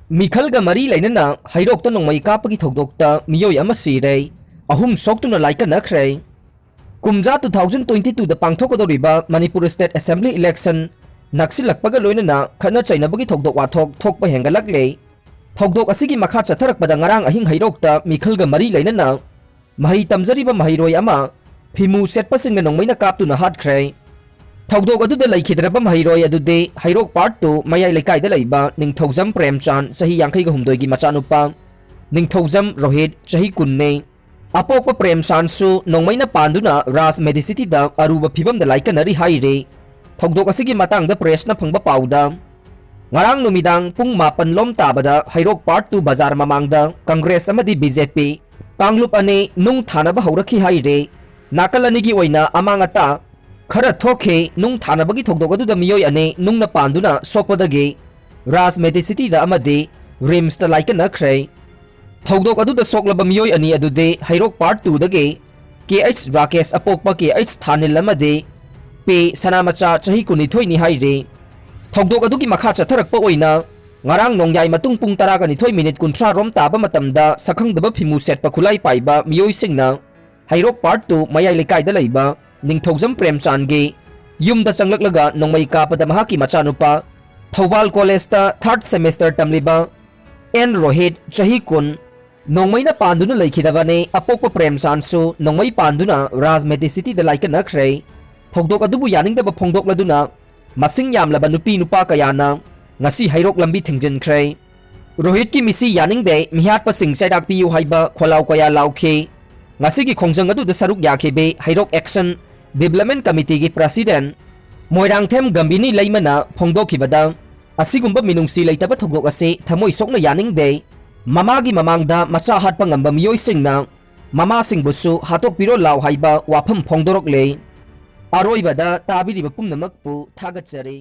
ꯃꯤꯈꯜꯒ ꯃꯔꯤ ꯂꯩꯅꯅ ꯍꯩꯔꯣꯛꯇ ꯅꯣꯡꯃꯩ ꯀꯥꯞꯄꯒꯤ ꯊꯧꯗꯣꯛꯇ ꯃꯤꯑꯣꯏ ꯑꯃ ꯁꯤꯔꯦ, ꯑꯍꯨꯝ ꯁꯣꯛꯇꯨꯅ ꯂꯥꯏꯀꯠꯅꯈ꯭ꯔꯦ꯫ ꯀꯨꯝꯖꯥ 2022ꯗ ꯄꯥꯡꯊꯣꯛꯀꯗꯧꯔꯤꯕ ꯃꯅꯤꯄꯨꯔ ꯁ꯭ꯇꯦꯠ ꯑꯦꯁꯦꯝꯕ꯭ꯂꯤ ꯏꯂꯦꯛꯁꯟ ꯅꯛꯁꯤꯜꯂꯛꯄꯒ ꯂꯣꯏꯅꯅ ꯈꯠꯅ ꯆꯩꯅꯕꯒꯤ ꯊꯧꯗꯣꯛ ꯋꯥꯊꯣꯛ ꯊꯣꯛꯄ ꯍꯦꯟꯒꯠꯂꯛꯂꯦ꯫ ꯊꯧꯗꯣꯛ ꯑꯁꯤꯒꯤ ꯃꯈꯥ ꯆꯠꯊꯔꯛꯄꯗ ꯉꯔꯥꯡ ꯑꯍꯤꯡ ꯍꯩꯔꯣꯛꯇ ꯃꯤꯈꯜꯒ ꯃꯔꯤ ꯂꯩꯅꯅ ꯃꯍꯩ ꯇꯝꯖꯔꯤꯕ ꯃꯍꯩꯔꯣꯏ ꯑꯃ ꯐꯤꯃꯨ ꯁꯦꯠꯄꯁꯤꯡꯅ ꯅꯣꯡꯃꯩꯅ ꯀꯥꯞꯇꯨꯅ ꯍꯥꯠꯈ꯭ꯔꯦ꯫ ꯊꯧꯗꯣꯛ ꯑꯗꯨꯗ ꯂꯩꯈꯤꯗ꯭ꯔꯕ ꯃꯍꯩꯔꯣꯏ ꯑꯗꯨꯗꯤ ꯍꯩꯔꯣꯛ ꯄꯥꯔꯠ 2 ꯃꯌꯥꯏ ꯂꯩꯀꯥꯏꯗ ꯂꯩꯕ ꯅꯤꯡꯊꯧꯖꯝ ꯄ꯭ꯔꯦꯝꯆꯥꯟ ꯆꯍꯤ 53ꯒꯤ ꯃꯆꯥꯅꯨꯄꯥ, ꯅꯤꯡꯊꯧꯖꯝ ꯔꯣꯍꯤꯠ ꯆꯍꯤ 10ꯅꯤ꯫ ꯑꯄꯣꯛꯄ ꯄ꯭ꯔꯦꯝꯆꯥꯟꯁꯨ ꯅꯣꯡꯃꯩꯅ ꯄꯥꯟꯗꯨꯅ ꯔꯥꯖ ꯃꯦꯗꯤꯁꯤꯇꯤꯗ ꯑꯔꯨꯕ ꯐꯤꯚꯝꯗ ꯂꯥꯏꯀꯠꯅꯔꯤ ꯍꯥꯏꯔꯤ꯫ ꯊꯧꯗꯣꯛ ꯑꯁꯤꯒꯤ ꯃꯇꯥꯡꯗ ꯄ꯭ꯔꯦꯁꯅ ꯐꯪꯕ ꯄꯥꯎꯗ ꯉꯔꯥꯡ ꯅꯨꯃꯤꯗꯥꯡ ꯄꯨꯡ 10 ꯂꯣꯝ ꯇꯥꯕꯗ ꯍꯩꯔꯣꯛ ꯄꯥꯔꯠ 2 ꯕꯖꯥꯔ ꯃꯃꯥꯡꯗ ꯀꯪꯒ꯭ꯔꯦꯁ ꯑꯃꯗꯤ ꯕꯤꯖꯦꯄꯤ ꯀꯥꯡꯂꯨꯞ ꯑꯅꯤ ꯅꯨꯡ ꯊꯥꯅꯕ ꯍꯧꯔꯛꯈꯤ ꯍꯥꯏꯔꯤ꯫ ꯅꯥꯀꯜ ꯑꯅꯤꯒꯤ ꯑꯣꯏꯅ ꯑꯃꯥꯡ ꯑꯇꯥ खरा थोखे नुंग थानबगी थोकदोगदुदा मियोय अने नुंगना पांदुना सोकपदगी राज मेडिसिटीदा अमदि रिम्सता लाइकनख्रे। थौदोक अदुदा सोकलबा मियोय अनी अदुदे हैरोक पार्ट 2 दगे KH राकेश अपोकपा KH थानिल अमदि पे सनामचा चही कुनिथोयनी हाइरे। थौदोक अदुगी मखा चथरकपा ओइना ngarang nongyai matung pung 12 minute 30 rom taba matamda sakhangdaba phimu setpa khulai paiba miyoi singna hairok part 2 mayai lekai da leiba Ningthoujam प्रेमचांदगी युमदा चंगलकलगा नोंगमई कापदा महाकी मचानुपा थौबाल कॉलेजता 3rd सेमेस्टर तमलिबा एन रोहित चही 10 नोंगमईना पांदुना लैखिदबने अपोकपा प्रेमचांदसु नोंगमई पांदुना राज मेडिसिटीदा लाइकनख्रे। थौदोक अदुबु यानिंगदबा फोंदोकलदुना मसिंग यामलबा नुपी नुपा कयाना ngasi hairok lambi thingjinkhre। Rohit की मिसी यानिंगदे मिहातपा सिंग सैदाकपियु हाइबा खोलाव कया लाउखे। ngasi की खोंजंग अदुदा सरुक याखेबे हाइरोक एक्शन डेवलपमेंट कमिटी की प्रेसिडेंट मोइरांगथेम गंबिनी लैमना फोंदोखिबदा असिगुंबा मिनुंगसी लैतबा थौदोक असे थमोइ सोकना यानिंगदे ममागी ममांगदा मचा हाटपा ngamba मियोइसिंगना ममासिंगबुसु हातोकपिरो लाव हाइबा वाफम फोंदोरकले। अरोइबदा ताबिरिबा पुंनमकपु थागतजरी।